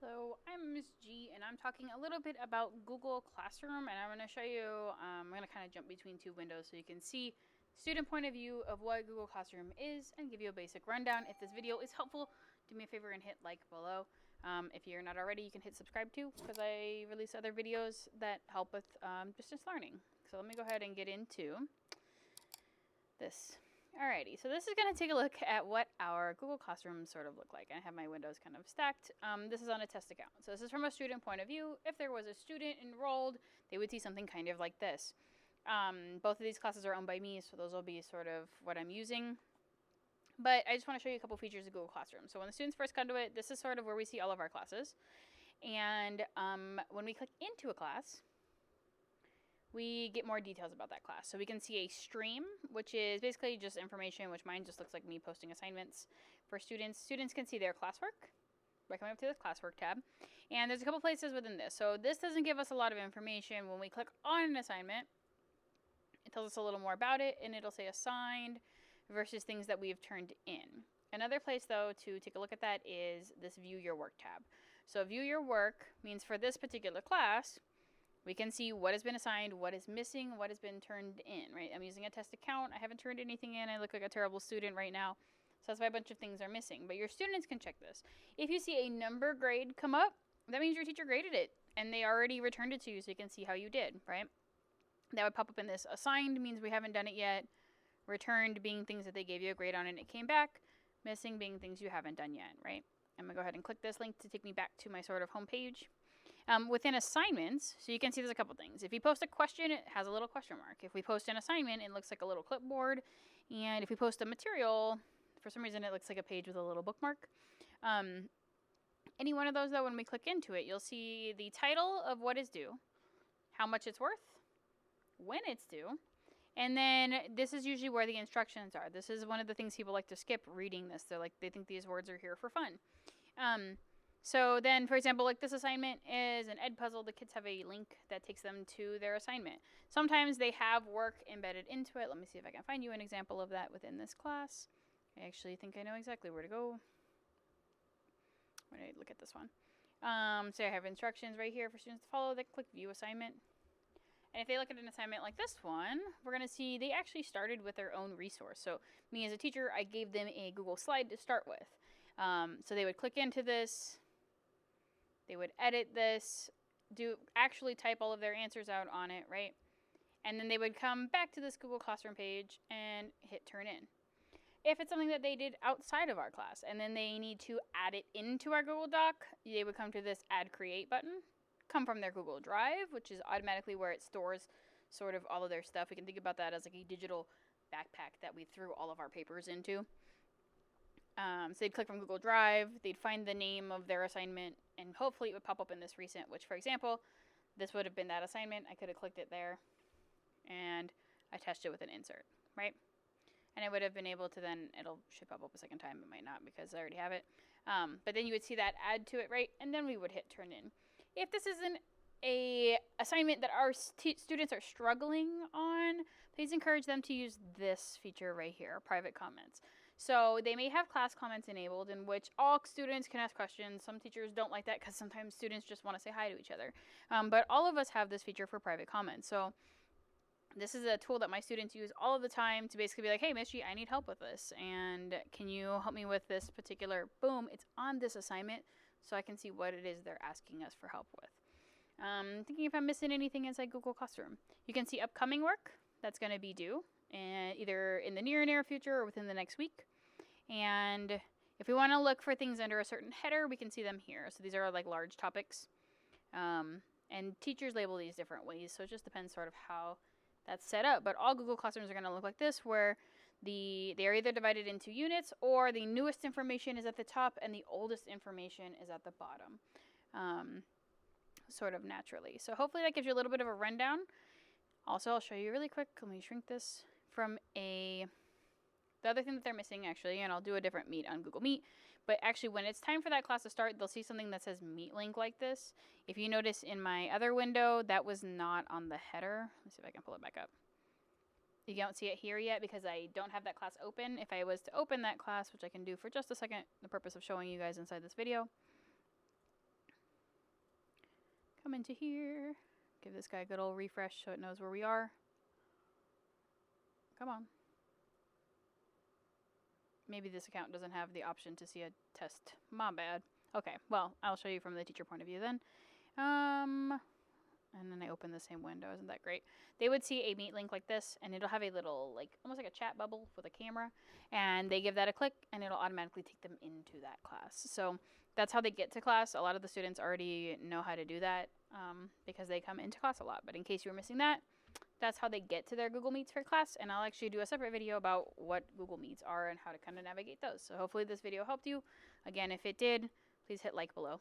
Hello, I'm Ms. G, and I'm talking a little bit about Google Classroom, and I'm going to show you, I'm going to kind of jump between two windows so you can see student point of view of what Google Classroom is and give you a basic rundown. If this video is helpful, do me a favor and hit like below. If you're not already, you can hit subscribe too, because I release other videos that help with distance learning. So let me go ahead and get into this. Alrighty, so this is going to take a look at what our Google Classroom sort of look like. I have my windows kind of stacked. This is on a test account. So this is from a student point of view. If there was a student enrolled, they would see something kind of like this. Both of these classes are owned by me, so those will be sort of what I'm using. But I just want to show you a couple features of Google Classroom. So when the students first come to it, this is sort of where we see all of our classes. And when we click into a class, we get more details about that class. So we can see a stream, which is basically just information, which mine just looks like me posting assignments for students. Students can see their classwork by coming up to the classwork tab. And there's a couple places within this. So this doesn't give us a lot of information. When we click on an assignment, it tells us a little more about it, and it'll say assigned versus things that we've turned in. Another place, though, to take a look at that is this view your work tab. So view your work means for this particular class, we can see what has been assigned, what is missing, what has been turned in, right? I'm using a test account. I haven't turned anything in. I look like a terrible student right now. So that's why a bunch of things are missing. But your students can check this. If you see a number grade come up, that means your teacher graded it. And they already returned it to you so you can see how you did, right? That would pop up in this. Assigned means we haven't done it yet. Returned being things that they gave you a grade on and it came back. Missing being things you haven't done yet, right? I'm going to go ahead and click this link to take me back to my sort of home page. Within assignments, so you can see there's a couple things. If you post a question, it has a little question mark. If we post an assignment, it looks like a little clipboard. And if we post a material, for some reason it looks like a page with a little bookmark. Any one of those, though, when we click into it, you'll see the title of what is due, how much it's worth, when it's due, and then this is usually where the instructions are. This is one of the things people like to skip reading this. They think these words are here for fun. So then, for example, like this assignment is an ed puzzle. The kids have a link that takes them to their assignment. Sometimes they have work embedded into it. Let me see if I can find you an example of that within this class. I actually think I know exactly where to go when I look at this one. So I have instructions right here for students to follow. They click view assignment. And if they look at an assignment like this one, we're going to see they actually started with their own resource. So me as a teacher, I gave them a Google slide to start with. So they would click into this. They would edit this, actually type all of their answers out on it, right? And then they would come back to this Google Classroom page and hit turn in. If it's something that they did outside of our class and then they need to add it into our Google Doc, they would come to this add create button, come from their Google Drive, which is automatically where it stores sort of all of their stuff. We can think about that as like a digital backpack that we threw all of our papers into. So they'd click from Google Drive, they'd find the name of their assignment, and hopefully it would pop up in this recent, which, for example, this would have been that assignment. I could have clicked it there and attached it with an insert, right? And I would have been able to then, should pop up a second time. It might not because I already have it. But then you would see that add to it, right? And then we would hit turn in. If this isn't a assignment that our students are struggling on, please encourage them to use this feature right here, private comments. So they may have class comments enabled in which all students can ask questions. Some teachers don't like that because sometimes students just want to say hi to each other. But all of us have this feature for private comments. So this is a tool that my students use all of the time to basically be like, hey, Miss G, I need help with this. And can you help me with this particular, boom, it's on this assignment so I can see what it is they're asking us for help with. Thinking if I'm missing anything inside Google Classroom. You can see upcoming work that's going to be due, and either in the near future or within the next week. And if we want to look for things under a certain header, we can see them here. So these are like large topics. And teachers label these different ways, so it just depends sort of how that's set up. But all Google Classrooms are going to look like this, where they are either divided into units, or the newest information is at the top and the oldest information is at the bottom. Sort of naturally. So hopefully that gives you a little bit of a rundown. Also, I'll show you really quick. Let me shrink this from the other thing that they're missing, actually, and I'll do a different Meet on Google Meet. But actually, when it's time for that class to start, they'll see something that says Meet link like this. If you notice in my other window, that was not on the header. Let me see if I can pull it back up. You don't see it here yet because I don't have that class open. If I was to open that class, which I can do for just a second, the purpose of showing you guys inside this video, Come into here. Give this guy a good old refresh so it knows where we are. Come on. Maybe this account doesn't have the option to see a test. My bad. Okay, well, I'll show you from the teacher point of view then. And then I open the same window. Isn't that great? They would see a meet link like this, and it'll have a little, like, almost like a chat bubble with a camera. And they give that a click, and it'll automatically take them into that class. So that's how they get to class. A lot of the students already know how to do that because they come into class a lot. But in case you were missing that, that's how they get to their Google Meets for class. And I'll actually do a separate video about what Google Meets are and how to kind of navigate those. So hopefully this video helped you. Again, if it did, please hit like below.